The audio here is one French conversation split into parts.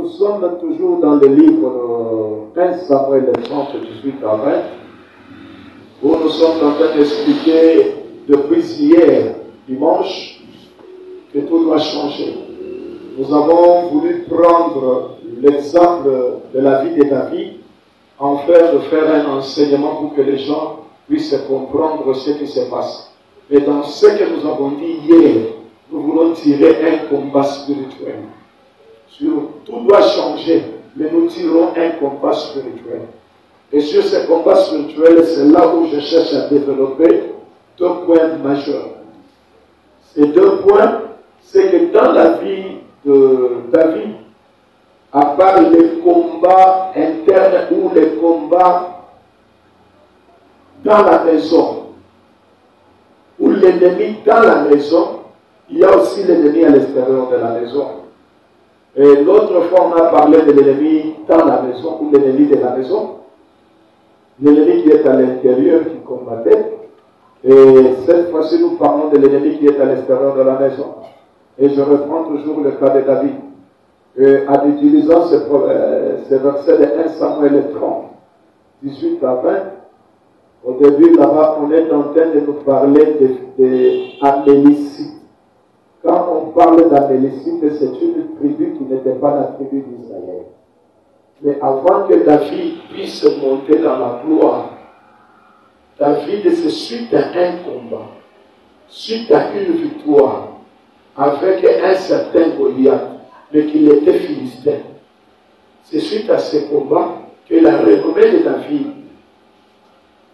Nous sommes toujours dans le livre de 1 Samuel 30, 18 à 20, où nous sommes en train d'expliquer depuis hier, dimanche, que tout doit changer. Nous avons voulu prendre l'exemple de la vie de David, en faire un enseignement pour que les gens puissent comprendre ce qui se passe. Mais dans ce que nous avons dit hier, nous voulons tirer un combat spirituel. Tout doit changer, mais nous tirons un combat spirituel. Et sur ce combat spirituel, c'est là où je cherche à développer deux points majeurs. Ces deux points, c'est que dans la vie de David, à part les combats internes ou les combats dans la maison, ou l'ennemi dans la maison, il y a aussi l'ennemi à l'extérieur de la maison. Et l'autre fois, on a parlé de l'ennemi dans la maison, ou l'ennemi de la maison. L'ennemi qui est à l'intérieur, qui combattait. Et cette fois-ci, nous parlons de l'ennemi qui est à l'extérieur de la maison. Et je reprends toujours le cas de David. En utilisant ce verset de 1 Samuel 30, 18 à 20, au début, là-bas, on est en train de nous parler d'Amélécites. Quand on parle d'Amélécites, c'est une tribu qui n'était pas la tribu d'Israël. Mais avant que David puisse monter dans la gloire, David, c'est suite à un combat, suite à une victoire, avec un certain Goliath, mais qu'il était philistin. C'est suite à ce combat que la renommée de David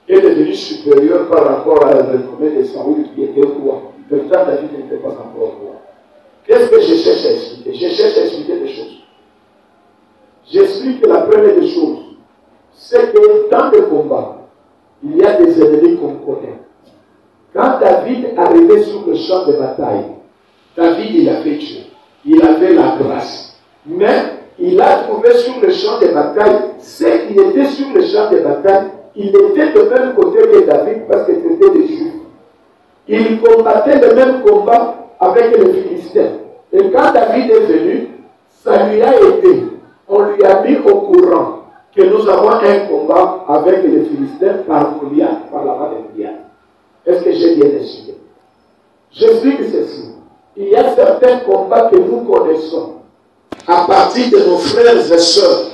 est devenue supérieure par rapport à la renommée de Saoul qui était roi. Pourtant, David n'était pas encore roi. Qu'est-ce que je cherche à expliquer? Je cherche à expliquer des choses. J'explique que la première des choses, c'est que dans le combat, il y a des ennemis qu'on connaît. Quand David arrivait sur le champ de bataille, David, il avait Dieu. Il avait la grâce. Mais il a trouvé sur le champ de bataille, ceux qui étaient sur le champ de bataille, il était de même côté que David parce que c'était des Juifs. Il combattait le même combat avec les Philistins. Et quand David est venu, ça lui a aidé. On lui a mis au courant que nous avons un combat avec les Philistins par Goliath, par la main de Goliath. Est-ce que j'ai bien expliqué? J'explique ceci. Il y a certains combats que nous connaissons à partir de nos frères et sœurs,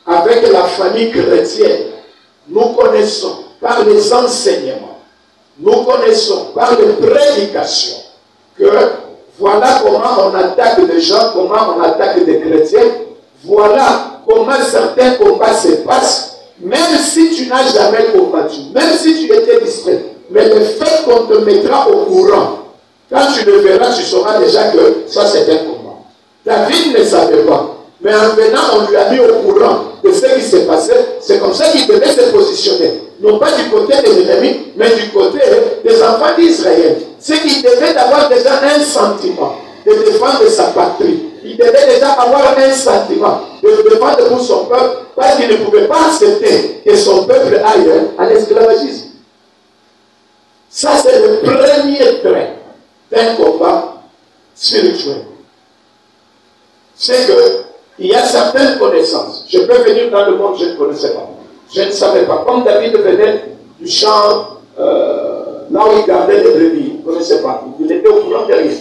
avec la famille chrétienne. Nous connaissons par les enseignements, nous connaissons par les prédications que voilà comment on attaque des gens, comment on attaque des chrétiens, voilà comment certains combats se passent, même si tu n'as jamais combattu, même si tu étais distrait, mais le fait qu'on te mettra au courant, quand tu le verras, tu sauras déjà que ça c'est un combat. David ne savait pas. Mais en venant, on lui a mis au courant de ce qui s'est passé. C'est comme ça qu'il devait se positionner. Non pas du côté des ennemis, mais du côté des enfants d'Israël. C'est qu'il devait avoir déjà un sentiment de défendre sa patrie. Il devait déjà avoir un sentiment de défendre pour son peuple, parce qu'il ne pouvait pas accepter que son peuple aille à l'esclavagisme. Ça, c'est le premier trait d'un combat spirituel. C'est qu'il y a certaines connaissances. Je peux venir dans le monde, je ne connaissais pas. Je ne savais pas. Comme David venait du champ, là où il gardait les brebis, il ne connaissait pas. Il était au courant de rien.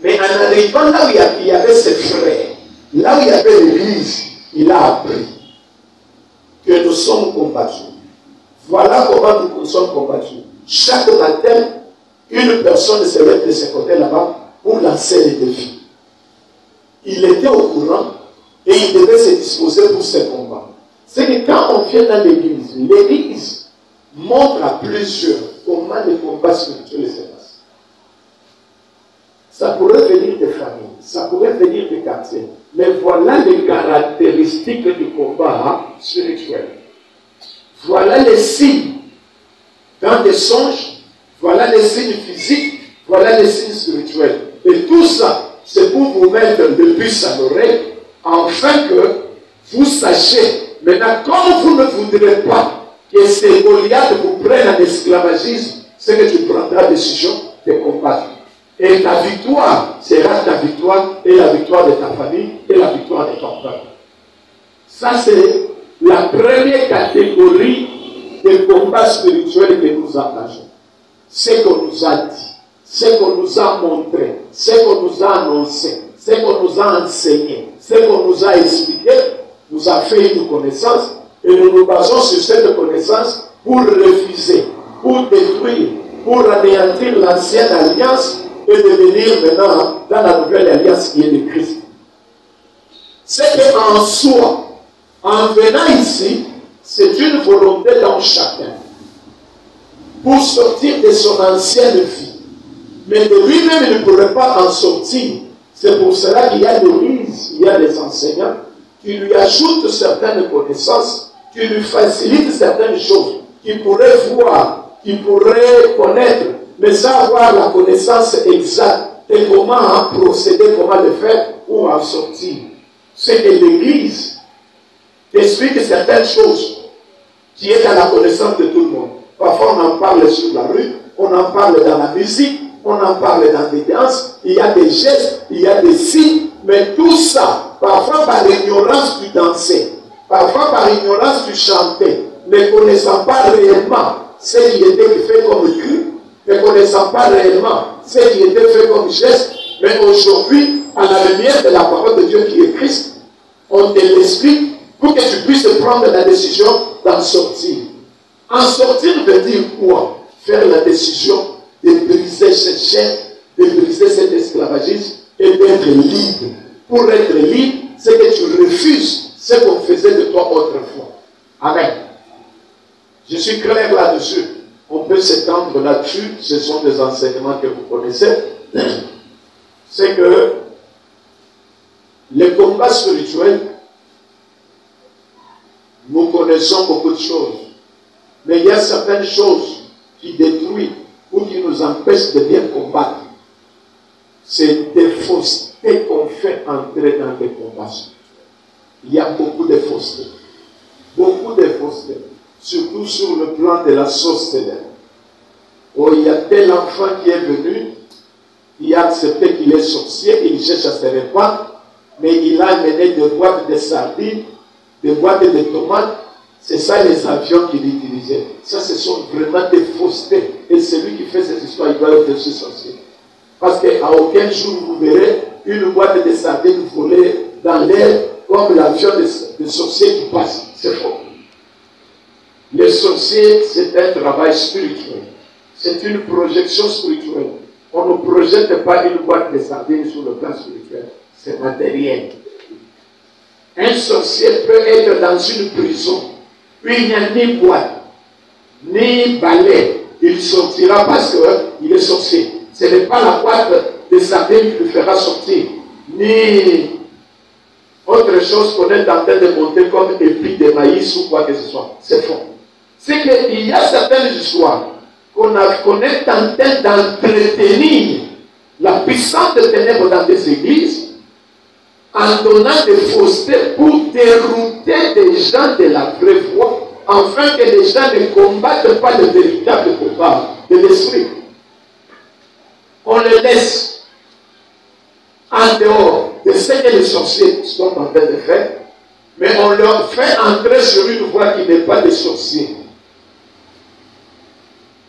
Mais en arrivant là où il y avait ses frères, là où il y avait l'église, il a appris que nous sommes combattus. Voilà comment nous sommes combattus. Chaque matin, une personne se lève de ce côté là-bas pour lancer les défis. Il était au courant et il devait se disposer pour ce combat. C'est que quand on vient dans l'église montre à plusieurs comment les combats spirituels se passent. Ça pourrait venir des familles, ça pourrait venir des quartiers, mais voilà les caractéristiques du combat spirituel. Voilà les signes dans des songes, voilà les signes physiques, voilà les signes spirituels. Et tout ça, c'est pour vous mettre le puce à l'oreille, afin que vous sachiez. Maintenant, comme vous ne voudrez pas que ces Goliaths vous prennent en esclavagisme, c'est que tu prendras la décision de combattre. Et ta victoire sera ta victoire et la victoire de ta famille et la victoire de ton peuple. Ça, c'est la première catégorie de combat spirituel que nous engageons. Ce qu'on nous a dit, ce qu'on nous a montré, ce qu'on nous a annoncé, ce qu'on nous a enseigné, ce qu'on nous a expliqué, nous a fait une connaissance et nous nous basons sur cette connaissance pour refuser, pour détruire, pour anéantir l'ancienne alliance et devenir maintenant dans la nouvelle alliance qui est de Christ. C'est qu'en soi, en venant ici, c'est une volonté dans chacun pour sortir de son ancienne vie. Mais de lui-même, il ne pourrait pas en sortir. C'est pour cela qu'il y a l'Église, il y a les enseignants qui lui ajoutent certaines connaissances, qui lui facilitent certaines choses, qui pourrait voir, qui pourrait connaître, mais sans avoir la connaissance exacte de comment procéder, comment le faire ou en sortir. C'est que l'Église explique certaines choses qui est à la connaissance de tout le monde. Parfois, on en parle sur la rue, on en parle dans la musique, on en parle dans des danses, il y a des gestes, il y a des signes, mais tout ça, parfois par ignorance du danser, parfois par ignorance du chanter, ne connaissant pas réellement ce qui était fait comme cri, ne connaissant pas réellement ce qui était fait comme geste, mais aujourd'hui, à la lumière de la parole de Dieu qui est Christ, on te l'explique pour que tu puisses prendre la décision d'en sortir. En sortir veut dire quoi? Faire la décision de briser cette chaîne, de briser cet esclavagisme et d'être libre. Pour être libre, c'est que tu refuses ce qu'on faisait de toi autrefois. Amen. Je suis clair là-dessus. On peut s'étendre là-dessus. Ce sont des enseignements que vous connaissez. C'est que les combats spirituels, nous connaissons beaucoup de choses. Mais il y a certaines choses qui détruisent ou qui nous empêchent de bien combattre. C'est des faussetés qu'on fait entrer dans les combats. Il y a beaucoup de faussetés. Beaucoup de faussetés. Surtout sur le plan de la sorcellerie. Oh, il y a tel enfant qui est venu, il a accepté qu'il est sorcier, il cherche à se répandre, mais il a amené des boîtes de sardines, des boîtes de tomates. C'est ça les avions qu'il utilisait. Ça, ce sont vraiment des faussetés. Et celui qui fait cette histoire, il doit être aussi sorcier. Parce qu'à aucun jour, vous verrez une boîte de sardines volée dans l'air comme l'avion de sorcier qui passe. C'est faux. Le sorcier, c'est un travail spirituel. C'est une projection spirituelle. On ne projette pas une boîte de sardines sur le plan spirituel. C'est matériel. Un sorcier peut être dans une prison. Puis il n'y a ni boîte, ni balai. Il sortira parce qu'il est sorcier. Ce n'est pas la boîte de sardines qui le fera sortir. Ni autre chose qu'on est en train de monter comme épi de maïs ou quoi que ce soit. C'est faux. C'est qu'il y a certaines histoires qu'on est en train d'entretenir la puissance des ténèbres dans des églises en donnant des faussetés pour dérouter des gens de la vraie foi, afin que les gens ne combattent pas le véritable combat de l'esprit. On les laisse en dehors de ce que les sorciers sont en train de faire, mais on leur fait entrer sur une voie qui n'est pas de sorciers.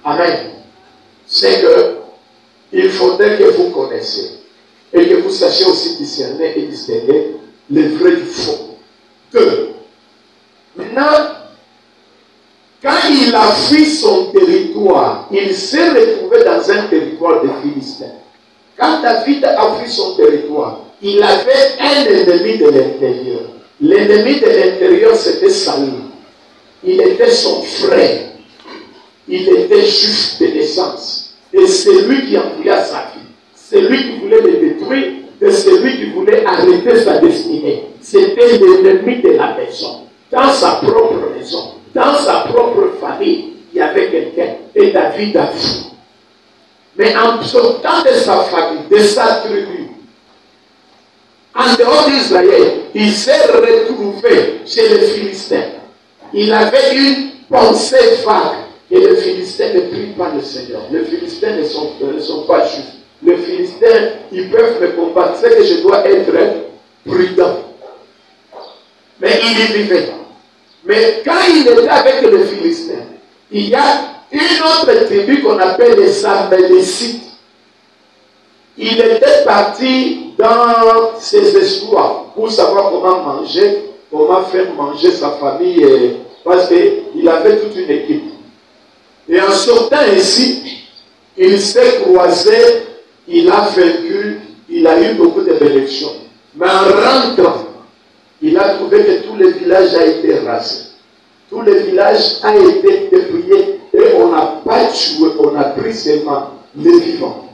Amen. C'est que il faudrait que vous connaissiez et que vous sachiez aussi discerner et distinguer le vrai du faux. Que maintenant, quand il a fui son territoire, il s'est retrouvé dans un territoire de Philistins. Quand David a fui son territoire, il avait un ennemi de l'intérieur. L'ennemi de l'intérieur, c'était Saül. Il était son frère. Il était juste de naissance. Et c'est lui qui envoya sa vie. C'est lui qui voulait le détruire. Et c'est lui qui voulait arrêter sa destinée. C'était l'ennemi de la maison. Dans sa propre maison, dans sa propre famille, il y avait quelqu'un. Et David a fui. Mais en sortant de sa famille, de sa tribu, en dehors d'Israël, il s'est retrouvé chez les Philistins. Il avait une pensée vague. Et les Philistins ne prient pas le Seigneur. Les Philistins ne sont pas justes. les Philistins, ils peuvent me combattre, c'est que je dois être prudent. Mais il y vivait. Mais quand il était avec les Philistins, il y a une autre tribu qu'on appelle les Amélécites. Il était parti dans ses exploits pour savoir comment manger, comment faire manger sa famille, parce qu'il avait toute une équipe. Et en sortant ici, il s'est croisé, il a vaincu, il a eu beaucoup de bénédictions. Mais en rentrant, il a trouvé que tout le village a été rasé. Tout le village a été dépouillé et on n'a pas tué, on a pris seulement les vivants.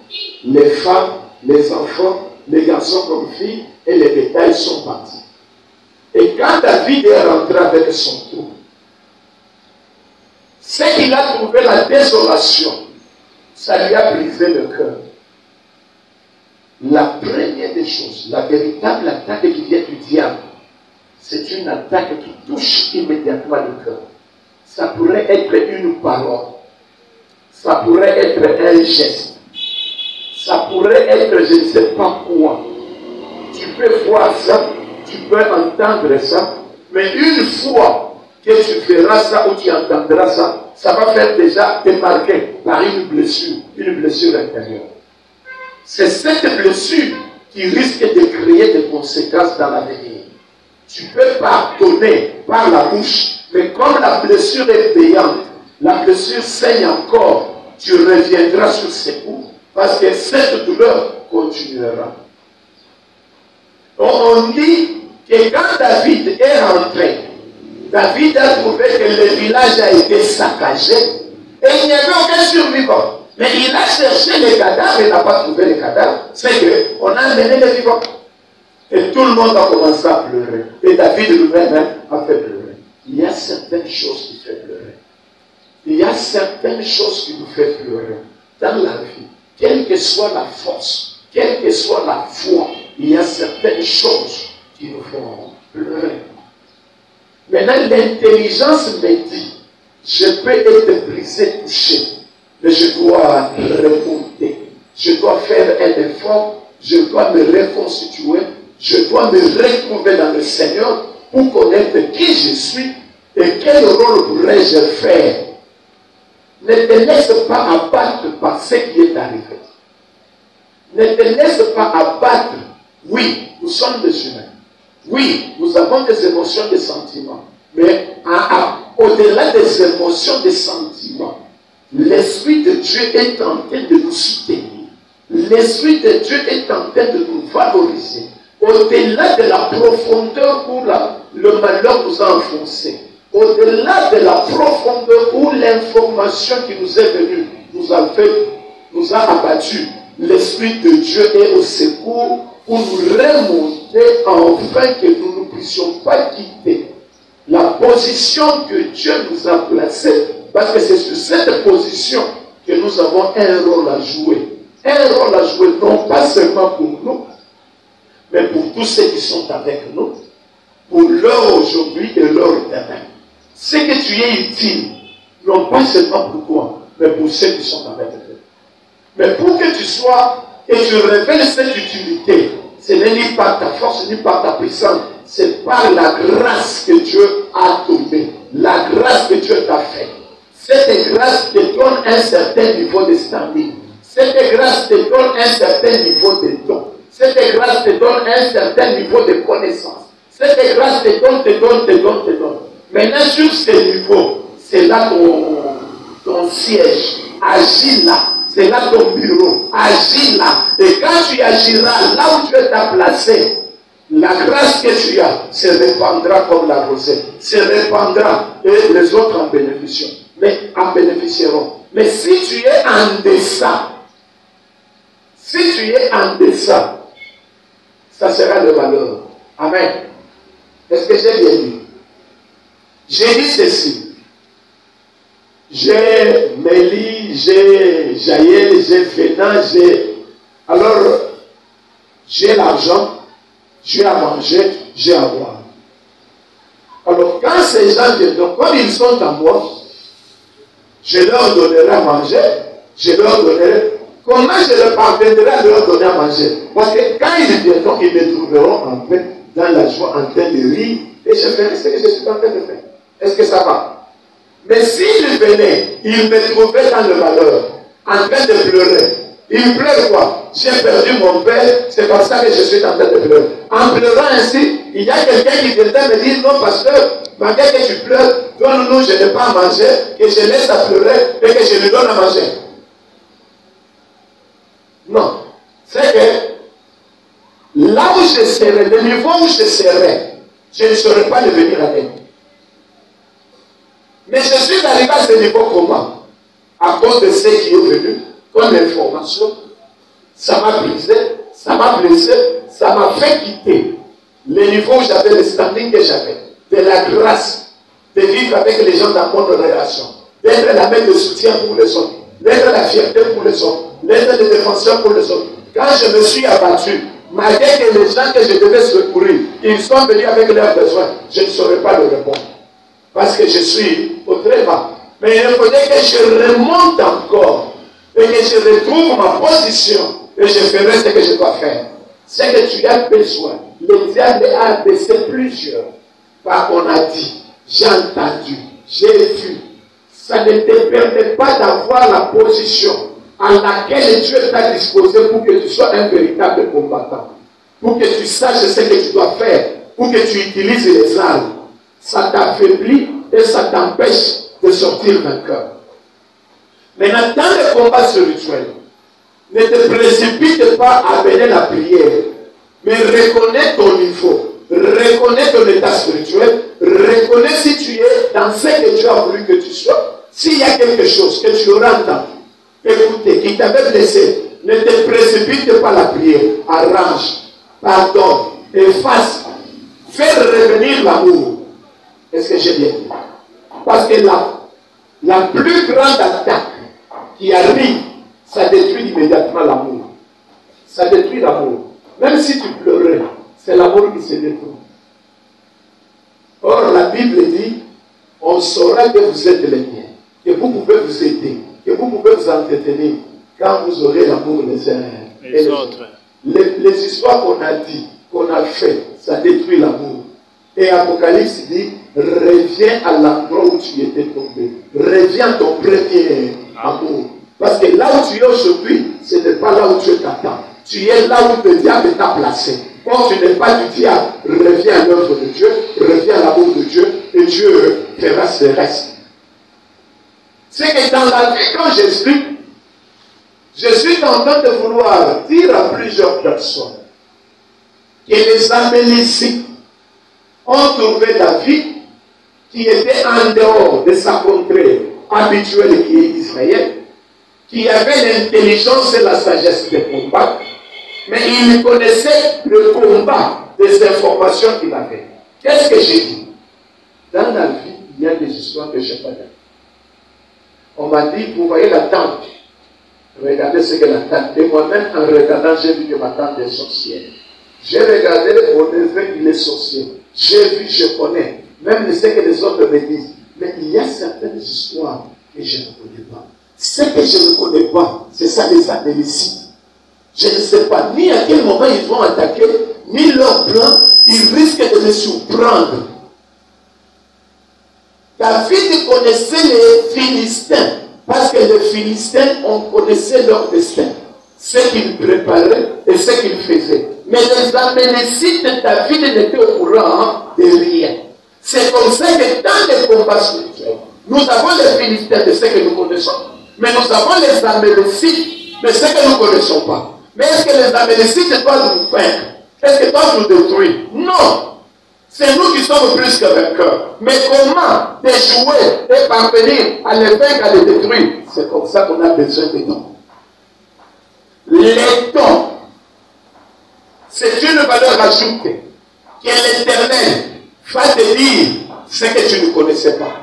Les femmes, les enfants, les garçons comme filles et les bétails sont partis. Et quand David est rentré avec son trou, c'est qu'il a trouvé la désolation. Ça lui a brisé le cœur. La première des choses, la véritable attaque qui vient du diable, c'est une attaque qui touche immédiatement le cœur. Ça pourrait être une parole. Ça pourrait être un geste. Ça pourrait être je ne sais pas quoi. Tu peux voir ça, tu peux entendre ça, mais une fois que tu verras ça ou tu entendras ça, ça va faire déjà te marquer par une blessure intérieure. C'est cette blessure qui risque de créer des conséquences dans l'avenir. Tu peux pardonner par la bouche, mais comme la blessure est payante, la blessure saigne encore, tu reviendras sur ses coups, parce que cette douleur continuera. On dit que quand David est rentré, David a trouvé que le village a été saccagé et il n'y avait aucun survivant. Mais il a cherché les cadavres et n'a pas trouvé les cadavres. C'est qu'on a amené les vivants. Et tout le monde a commencé à pleurer. Et David lui-même a fait pleurer. Il y a certaines choses qui font pleurer. Il y a certaines choses qui nous font pleurer dans la vie. Quelle que soit la force, quelle que soit la foi, il y a certaines choses qui nous font pleurer. Maintenant, l'intelligence me dit, je peux être brisé, touché, mais je dois remonter. Je dois faire un effort, je dois me reconstituer, je dois me retrouver dans le Seigneur pour connaître qui je suis et quel rôle pourrais-je faire. Ne te laisse pas abattre par ce qui est arrivé. Ne te laisse pas abattre. Oui, nous sommes des humains. Oui, nous avons des émotions, des sentiments. Mais au-delà des émotions, des sentiments, l'Esprit de Dieu est en train de nous soutenir. L'Esprit de Dieu est en train de nous valoriser. Au-delà de la profondeur où le malheur nous a enfoncés, au-delà de la profondeur où l'information qui nous est venue nous a abattus, l'Esprit de Dieu est au secours pour nous remonter afin que nous ne puissions pas quitter la position que Dieu nous a placée, parce que c'est sur cette position que nous avons un rôle à jouer. Un rôle à jouer, non pas seulement pour nous, mais pour tous ceux qui sont avec nous, pour leur aujourd'hui et leur demain. C'est que tu es utile, non pas seulement pour toi, mais pour ceux qui sont avec toi. Mais pour que tu sois, et tu révèles cette utilité, ce n'est ni par ta force, ni par ta puissance, c'est par la grâce que Dieu a donnée, la grâce que Dieu t'a faite. Cette grâce te donne un certain niveau de standing. Cette grâce te donne un certain niveau de don. Cette grâce te donne un certain niveau de connaissance. Cette grâce te donne. Maintenant, sur ce niveau, c'est là ton siège. Agis là. C'est là ton bureau. Agis là. Et quand tu agiras là où Dieu t'a placé, la grâce que tu as se répandra comme la rosée. Se répandra et les autres en bénéficieront. Mais si tu es en deçà, ça sera le malheur. Amen. Est-ce que j'ai bien dit? J'ai dit ceci. J'ai Mélie, j'ai Jaël, j'ai Fénin, alors, j'ai l'argent, j'ai à manger, j'ai à boire. Alors, quand ces gens viennent, donc, comme ils sont à moi, je leur donnerai à manger, je leur donnerai comment je leur parviendrai à leur donner à manger? Parce que quand ils viendront, ils me trouveront en paix, dans la joie, en train de rire, et je ferai ce que je suis en train de faire. Est-ce que ça va? Mais s'ils venaient, ils me trouvaient dans le malheur, en train de pleurer. Ils pleurent quoi? J'ai perdu mon père, c'est pour ça que je suis en train de pleurer. En pleurant ainsi, il y a quelqu'un qui viendrait me dire, non pasteur, malgré que tu pleures, donne-nous, je n'ai pas à manger, que je laisse à pleurer et que je lui donne à manger. Non. C'est que là où je serai, le niveau où je serai, je ne saurais pas devenir un ami. Mais je suis arrivé à ce niveau comment? À cause de ce qui est venu, comme information, ça m'a brisé, ça m'a blessé, ça m'a fait quitter le niveau où j'avais le standing que j'avais, de la grâce, de vivre avec les gens dans mon relation, d'être la main de soutien pour les autres, d'être la fierté pour les autres, d'être le défenseur pour les autres. Quand je me suis abattu, malgré que les gens que je devais secourir, ils sont venus avec leurs besoins, je ne saurais pas le répondre. Parce que je suis au très bas. Mais il faudrait que je remonte encore et que je retrouve ma position et je ferai ce que je dois faire. C'est que tu as besoin. Le diable a baissé plusieurs. Par on a dit, j'ai entendu, j'ai vu. Ça ne te permet pas d'avoir la position à laquelle Dieu t'a disposé pour que tu sois un véritable combattant. Pour que tu saches ce que tu dois faire. Pour que tu utilises les armes. Ça t'affaiblit et ça t'empêche de sortir vainqueur. Maintenant, dans le combat spirituel, ne te précipite pas à mener la prière, mais reconnais ton niveau, reconnais ton état spirituel, reconnais si tu es dans ce que tu as voulu que tu sois. S'il y a quelque chose que tu auras entendu, écoutez, qui t'avait blessé, ne te précipite pas à la prière, arrange, pardonne, efface, fais revenir l'amour. Est-ce que j'ai bien dit? Parce que la plus grande attaque qui arrive, ça détruit immédiatement l'amour. Ça détruit l'amour. Même si tu pleurais, c'est l'amour qui se détruit. Or, la Bible dit, on saura que vous êtes les miens, que vous pouvez vous aider, que vous pouvez vous entretenir quand vous aurez l'amour les uns et les autres. Les histoires qu'on a dit, qu'on a fait, ça détruit l'amour. Et Apocalypse dit, reviens à l'endroit où tu étais tombé. Reviens à ton premier amour. Parce que là où tu es aujourd'hui, ce n'est pas là où Dieu t'attend. Tu es là où le diable t'a placé. Quand tu n'es pas du diable, reviens à l'œuvre de Dieu, reviens à l'amour de Dieu, et Dieu fera ce reste. C'est que dans la vie, quand j'explique, je suis en train de vouloir dire à plusieurs personnes que les Amélécites ont trouvé David qui était en dehors de sa contrée habituelle qui est Israël, qui avait l'intelligence et la sagesse de combattre, mais il connaissait le combat des informations qu'il avait. Qu'est-ce que j'ai dit? Dans la vie, il y a des histoires que je n'ai pas dit. On m'a dit, vous voyez la tente, regardez ce que la tente. Et moi-même, en regardant, j'ai vu que ma tante est sorcière. J'ai regardé, on est il est sorcier. J'ai vu, je connais. Même ce que les autres me disent. Mais il y a certaines histoires que je ne connais pas. Ce que je ne connais pas, c'est ça les Amélécites. Je ne sais pas ni à quel moment ils vont attaquer, ni leur plan. Ils risquent de me surprendre. David connaissait les Philistins. Parce que les Philistins, on connaissait leur destin. Ce qu'ils préparaient et ce qu'ils faisaient. Mais les Amélécites de David n'étaient au courant de rien. C'est comme ça que dans les combats spirituels, nous avons les Philistins de ce que nous connaissons. Mais nous avons les Amélécites de ce que nous ne connaissons pas. Mais est-ce que les Amélécites doivent nous vaincre? Est-ce qu'ils doivent nous détruire? Non! C'est nous qui sommes plus que vainqueurs. Mais comment déjouer et parvenir à les vaincre, à les détruire? C'est comme ça qu'on a besoin de dons. Les dons, c'est une valeur ajoutée que l'Éternel va te dire ce que tu ne connaissais pas.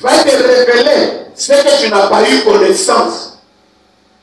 Va te révéler ce que tu n'as pas eu connaissance.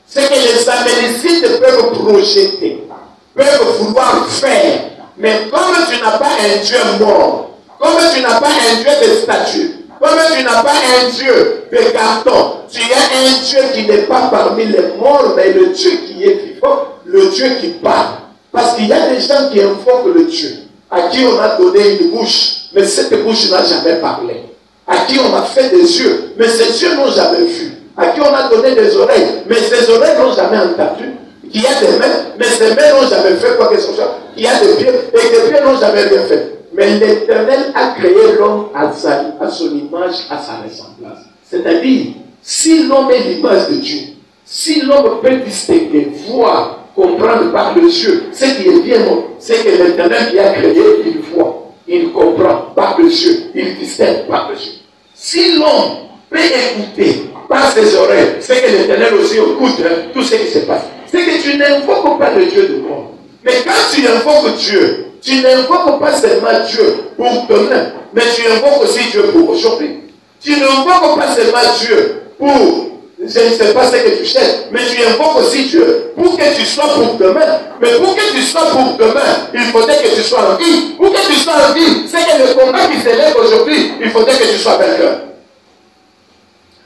Ce que les Amélécites peuvent projeter, peuvent vouloir faire. Mais comme tu n'as pas un Dieu mort, comme tu n'as pas un Dieu de statut, comme tu n'as pas un Dieu de carton. Tu as un Dieu qui n'est pas parmi les morts, mais le Dieu qui est vivant, le Dieu qui parle. Parce qu'il y a des gens qui invoquent le Dieu, à qui on a donné une bouche, mais cette bouche n'a jamais parlé. À qui on a fait des yeux, mais ces yeux n'ont jamais vu. À qui on a donné des oreilles, mais ces oreilles n'ont jamais entendu. Qui a des mains, mais ces mains n'ont jamais fait quoi que ce soit. Qui a des pieds, et des pieds n'ont jamais rien fait. Mais l'Éternel a créé l'homme à son image, à sa ressemblance. C'est-à-dire, si l'homme est l'image de Dieu, si l'homme peut distinguer, voir, comprendre par le Dieu, ce qui est bien, c'est que l'Éternel qui a créé, il voit, il comprend par le Dieu, il distingue par le Dieu. Si l'homme peut écouter par ses oreilles, c'est que l'Éternel aussi écoute tout ce qui se passe. C'est que tu n'invoques pas le Dieu de moi. Mais quand tu invoques Dieu, tu n'invoques pas seulement Dieu pour demain, mais tu invoques aussi Dieu pour aujourd'hui. Tu n'invoques pas seulement Dieu pour, je ne sais pas ce que tu cherches, mais tu invoques aussi Dieu pour que tu sois pour demain. Mais pour que tu sois pour demain, il faudrait que tu sois en vie. Pour que tu sois en vie, c'est que le combat qui s'élève aujourd'hui, il faudrait que tu sois vainqueur.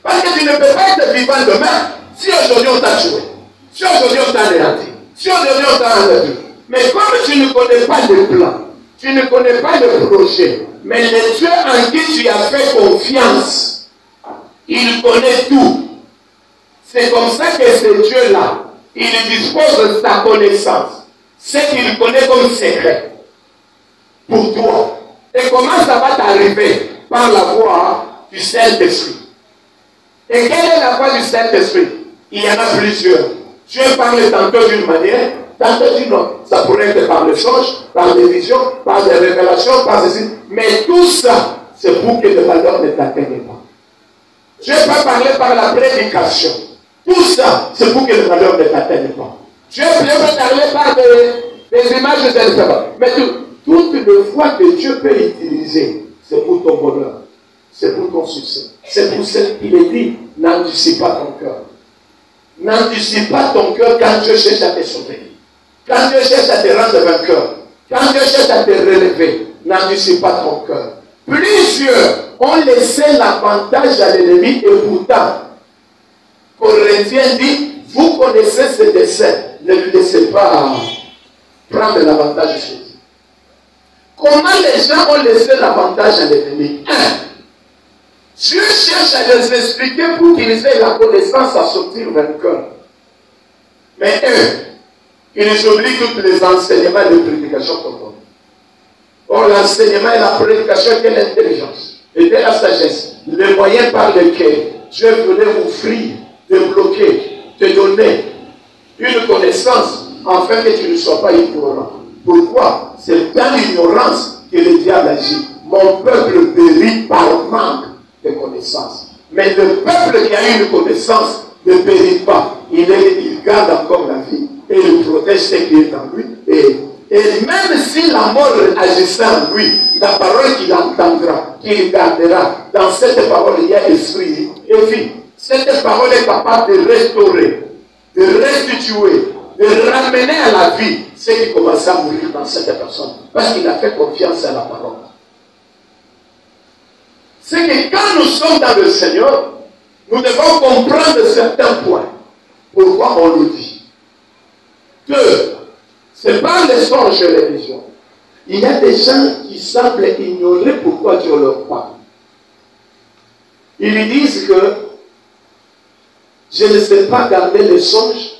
Parce que tu ne peux pas être vivant demain si aujourd'hui on t'a tué. Si aujourd'hui on t'a anéanti, si aujourd'hui on t'a enlevé, mais comme tu ne connais pas le plan, tu ne connais pas le projet, mais le Dieu en qui tu as fait confiance, il connaît tout. C'est comme ça que ce Dieu-là, il dispose de ta connaissance, ce qu'il connaît comme secret pour toi. Et comment ça va t'arriver? Par la voie du Saint-Esprit. Et quelle est la voie du Saint-Esprit? Il y en a plusieurs. Dieu parle tantôt d'une manière, tantôt d'une autre. Ça pourrait être par le songe, par des visions, par des révélations, par ceci. Mais tout ça, c'est pour que le malheur ne t'atteigne pas. Dieu va parler par la prédication. Tout ça, c'est pour que le malheur ne t'atteigne pas. Dieu peut parler par des images de mais toutes les fois que Dieu peut utiliser, c'est pour ton bonheur. C'est pour ton succès. C'est pour ce qu'il est dit, n'endurcis pas ton cœur. N'endurcis pas ton cœur quand Dieu cherche à te sauver. Quand Dieu cherche à te rendre vainqueur. Quand Dieu cherche à te relever, n'endurcis pas ton cœur. Plusieurs ont laissé l'avantage à l'ennemi et pourtant, Corinthiens dit, vous connaissez ce dessein, ne lui laissez pas prendre l'avantage chez vous. Comment les gens ont laissé l'avantage à l'ennemi? Dieu cherche à les expliquer pour qu'ils aient la connaissance à sortir vainqueur. Mais eux, ils oublient tous les enseignements de prédication qu'on donne. Or, l'enseignement et la prédication, quelle intelligence et de la sagesse, le moyen par lequel Dieu voulait offrir, débloquer, te donner une connaissance afin que tu ne sois pas ignorant. Pourquoi? C'est dans l'ignorance que le diable agit. Mon peuple périt par manque de connaissances. Mais le peuple qui a une connaissance ne périt pas. Il garde encore la vie et il protège ce qui est en lui. Et même si la mort agissait en lui, la parole qu'il entendra, qu'il gardera, dans cette parole il y a esprit et vie. Cette parole est capable de restaurer, de restituer, de ramener à la vie ce qui commençait à mourir dans cette personne. Parce qu'il a fait confiance à la parole. C'est que quand nous sommes dans le Seigneur, nous devons comprendre certains points. Pourquoi on le dit? Deux, c'est pas les songes et les visions. Il y a des gens qui semblent ignorer pourquoi Dieu leur parle. Ils disent que je ne sais pas garder les songes.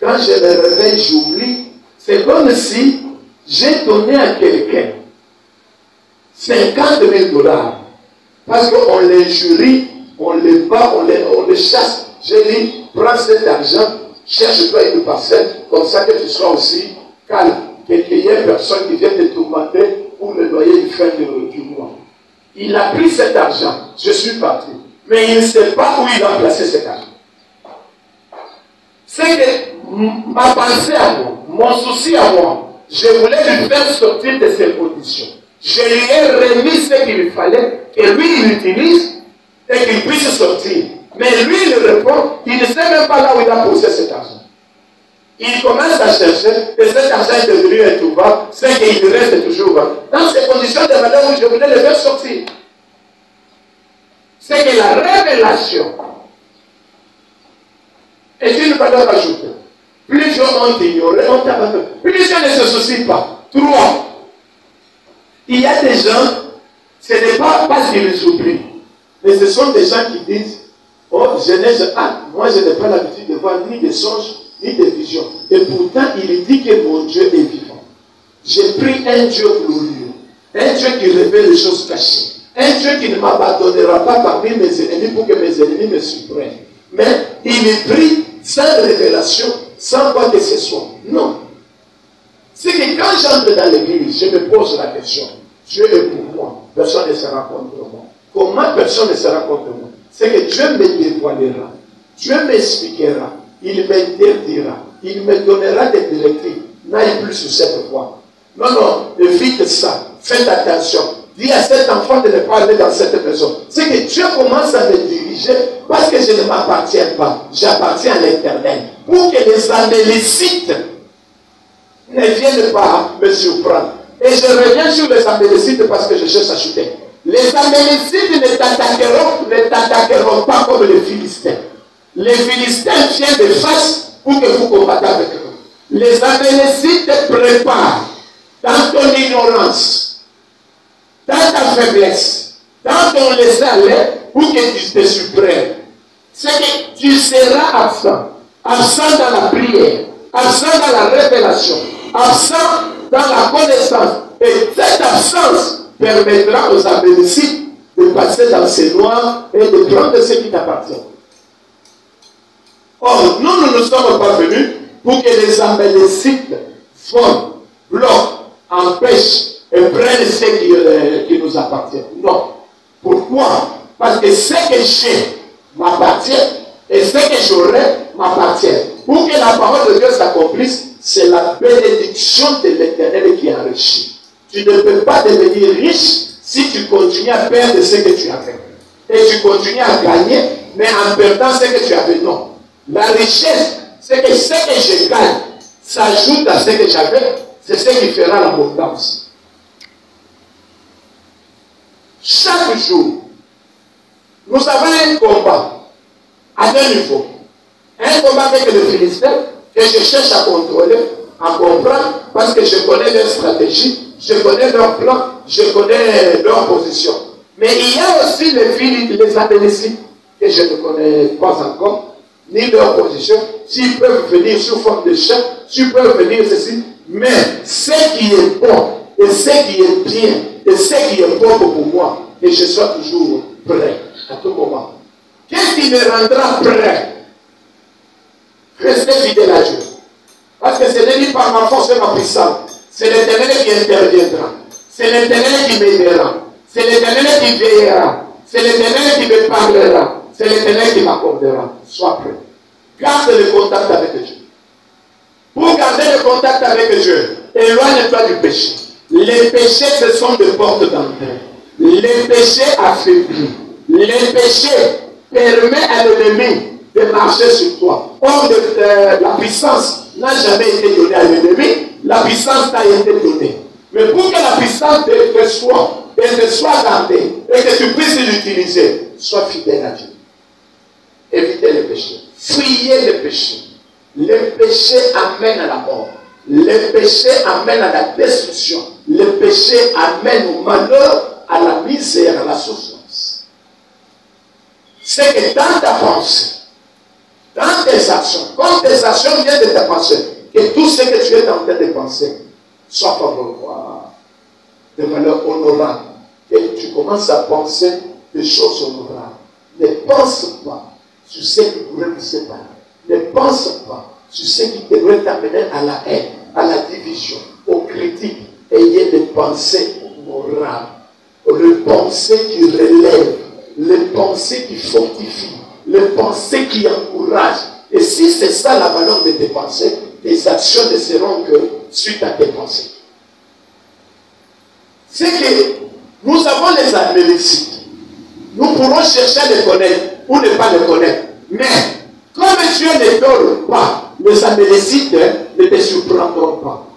Quand je me réveille, j'oublie. C'est comme si j'ai donné à quelqu'un 50 000 $. Parce qu'on l'injurie, on les bat, on les chasse. J'ai dit, prends cet argent, cherche-toi une parcelle, comme ça que tu sois aussi calme. Qu'il y ait personne qui vienne te tourmenter pour le loyer du fin du mois. Il a pris cet argent, je suis parti. Mais il ne sait pas où il a placé cet argent. C'est que ma pensée à moi, mon souci à moi, je voulais lui faire sortir de ses conditions. Je lui ai remis ce qu'il fallait, que lui il utilise et qu'il puisse sortir. Mais lui il répond, il ne sait même pas là où il a posé cet argent. Il commence à chercher et cet argent est devenu introuvable, c'est qu'il reste toujours dans ces conditions de malheur où je voulais le faire sortir. c'est que la révélation est une valeur ajoutée. Plusieurs ont ignoré, ont abandonné. Plusieurs ne se soucient pas. 3. Il y a des gens, ce n'est pas parce qu'ils les oublient, mais ce sont des gens qui disent, oh, moi je n'ai pas l'habitude de voir ni des songes, ni des visions. Et pourtant, il dit que mon Dieu est vivant. J'ai pris un Dieu glorieux, un Dieu qui révèle les choses cachées, un Dieu qui ne m'abandonnera pas parmi mes ennemis pour que mes ennemis me suppriment. Mais il est pris sans révélation, sans quoi que ce soit. Non. C'est que quand j'entre dans l'église, je me pose la question, Dieu est pour moi, personne ne sera contre moi. Comment personne ne sera contre moi? C'est que Dieu me dévoilera, Dieu m'expliquera, il m'interdira, il me donnera des directives. N'aille plus sur cette voie. Non, non, évite ça, faites attention. Dis à cet enfant de ne pas aller dans cette maison. C'est que Dieu commence à me diriger parce que je ne m'appartiens pas. J'appartiens à l'Éternel. Pour que les Amélécites ne viennent pas me surprendre. Et je reviens sur les Amélécites parce que je cherche à chuter. Les Amélécites ne t'attaqueront pas comme les Philistins. Les Philistins viennent de face pour que vous combattez avec eux. Les Amélécites te préparent dans ton ignorance, dans ta faiblesse, dans ton laisser-aller pour que tu te supprimes. C'est que tu seras absent. Absent dans la prière, absent dans la révélation, absent dans la connaissance. Et cette absence permettra aux Amélécites de passer dans ces noirs et de prendre ce qui t'appartient. Or, nous ne nous sommes pas venus pour que les Amélécites font, bloquent, empêchent et prennent ce qui nous appartient. Non. Pourquoi? Parce que ce que j'ai m'appartient et ce que j'aurai m'appartient. Pour que la parole de Dieu s'accomplisse, c'est la bénédiction de l'Éternel qui enrichit. Tu ne peux pas devenir riche si tu continues à perdre ce que tu avais. Et tu continues à gagner, mais en perdant ce que tu avais. Non. La richesse, c'est que ce que je gagne s'ajoute à ce que j'avais. C'est ce qui fera l'abondance. Chaque jour, nous avons un combat à deux niveaux. Un combat avec les Philistins que je cherche à contrôler, à comprendre, parce que je connais leur stratégie, je connais leur plan, je connais leur position. Mais il y a aussi les Amélécites que je ne connais pas encore, ni leur position. S'ils peuvent venir sous forme de chef, s'ils peuvent venir ceci, mais ce qui est bon, et ce qui est bien, et ce qui est bon pour moi, et je sois toujours prêt à tout moment. Qu'est-ce qui me rendra prêt? Restez fidèle à Dieu. Parce que ce n'est pas par ma force et ma puissance. C'est l'Éternel qui interviendra. C'est l'Éternel qui m'aidera. C'est l'Éternel qui veillera. C'est l'Éternel qui me parlera. C'est l'Éternel qui m'accordera. Sois prêt. Garde le contact avec Dieu. Pour garder le contact avec Dieu, éloigne-toi du péché. Les péchés, ce sont des portes d'entrée. Les péchés affaiblissent. Les péchés permettent à l'ennemi de marcher sur toi. Or, la puissance n'a jamais été donnée à l'ennemi. La puissance t'a été donnée. Mais pour que la puissance te soit gardée et que tu puisses l'utiliser, sois fidèle à Dieu. Évitez les péchés. Fuyez les péchés. Les péchés amènent à la mort. Les péchés amènent à la destruction. Les péchés amènent au malheur, à la misère, à la souffrance. C'est que dans ta pensée, dans tes actions, quand tes actions viennent de ta pensée, que tout ce que tu es en train de penser soit favorable, de valeur honorable, et tu commences à penser des choses honorables. Ne pense pas sur ce qui pourrait nous séparer. Ne pense pas sur ce qui devrait t'amener à la haine, à la division, aux critiques. Ayez des pensées morales, les pensées qui relèvent, les pensées qui fortifient, les pensées qui encouragent. Et si c'est ça la valeur de tes pensées, tes actions ne seront que suite à tes pensées. C'est que nous avons les Amélécites. Nous pourrons chercher à les connaître ou ne pas les connaître. Mais comme Dieu ne dort pas, les Amélécites ne te surprendront pas.